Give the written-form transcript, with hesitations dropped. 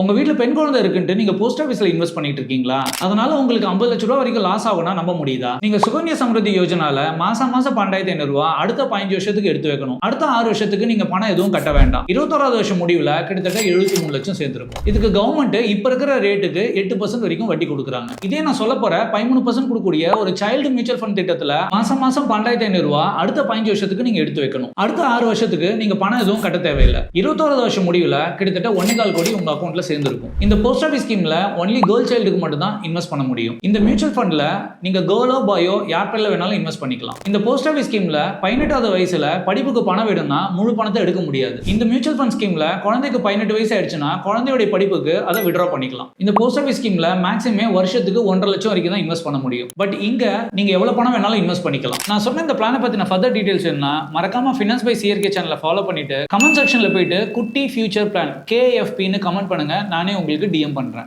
உங்க வீட்ல பெண் குழந்தை இருக்குன்ட்டு நீங்க போஸ்ட் ஆபீஸ்ல இன்வெஸ்ட் பண்ணிட்டு இருக்கீங்களா? அதனால உங்களுக்கு 50 லட்சம் ரூபாய் வரைக்கும் லாஸ் ஆகும்னா நம்ப முடியுதா? நீங்க சுகன்யா சம்ருத்தி யோஜனால மாசம் 12,500 ரூபாய் அடுத்த 15 வருஷத்துக்கு எடுத்து வைக்கணும். அடுத்த 6 வருஷத்துக்கு நீங்க பணம் எதுவும் கட்ட வேண்டாம். 21வது வருஷம் முடிவுல கிட்டத்தட்ட 73 லட்சம் சேர்ந்திருக்கும். இதுக்கு கவர்மெண்ட் இப்ப இருக்கிற ரேட்டுக்கு 8% வரைக்கும் வட்டி கொடுக்குறாங்க. இதே நான் சொல்ல போற 13% கொடுக்கக்கூடிய ஒரு சைல்டு மியூச்சுவல் ஃபண்ட் திட்டத்துல மாசம் 12,500 ரூபாய் அடுத்த 15 வருஷத்துக்கு நீங்க எடுத்து வைக்கணும். அடுத்த 6 வருஷத்துக்கு நீங்க பணம் எதுவும் கட்ட தேவையில்லை. 21வது வருஷம் முடிவுல கிட்டத்தட்ட 1.25 கோடி உங்க அக்கௌண்ட்ல சேர்ந்திருக்கும். இந்த போஸ்ட் ஆபீஸ் ஸ்கீம்ல ஒன்லி கேர்ள் சைல்டுக்கு மட்டும் தான் இன்வெஸ்ட் பண்ண முடியும். இந்த மியூச்சுவல் ஃபண்ட்ல நீங்க கேர்ளோ பாயோ யார் பேர்ல வேணாலும் இன்வெஸ்ட் பண்ணிக்கலாம். இந்த போஸ்ட் ஆபீஸ் ஸ்கீம்ல 18வது வயசுல படிப்புக்கு பணம் வேணும்னா முழு பணத்தை எடுக்க முடியாது. இந்த மியூச்சுவல் ஃபண்ட் ஸ்கீம்ல குழந்தைக்கு 18 வயசு ஆயிடுச்சுன்னா குழந்தையோட படிப்புக்கு அதை வித்ட்ரா பண்ணிக்கலாம். இந்த போஸ்ட் ஆபீஸ் ஸ்கீம்ல மேக்ஸிமம் வருஷத்துக்கு 1.5 லட்சம் வரைக்கும் தான் இன்வெஸ்ட் பண்ண முடியும். பட் இங்க நீங்க எவ்வளவு பணம் வேணாலும் இன்வெஸ்ட் பண்ணிக்கலாம். நான் சொன்ன இந்த பிளானை பத்தின ஃபர்தர் டீடைல்ஸ் வேணும்னா மறக்காம ஃபினான்ஸ் பை சிஆர்கே சேனலை ஃபாலோ பண்ணிட்டு கமெண்ட் செக்ஷன்ல போயிட்டு குட்டி ஃபியூச்சர் பிளான் KFP ன்னு கமெண்ட் பண்ணுங்க. நானே உங்களுக்கு DM பண்றேன்.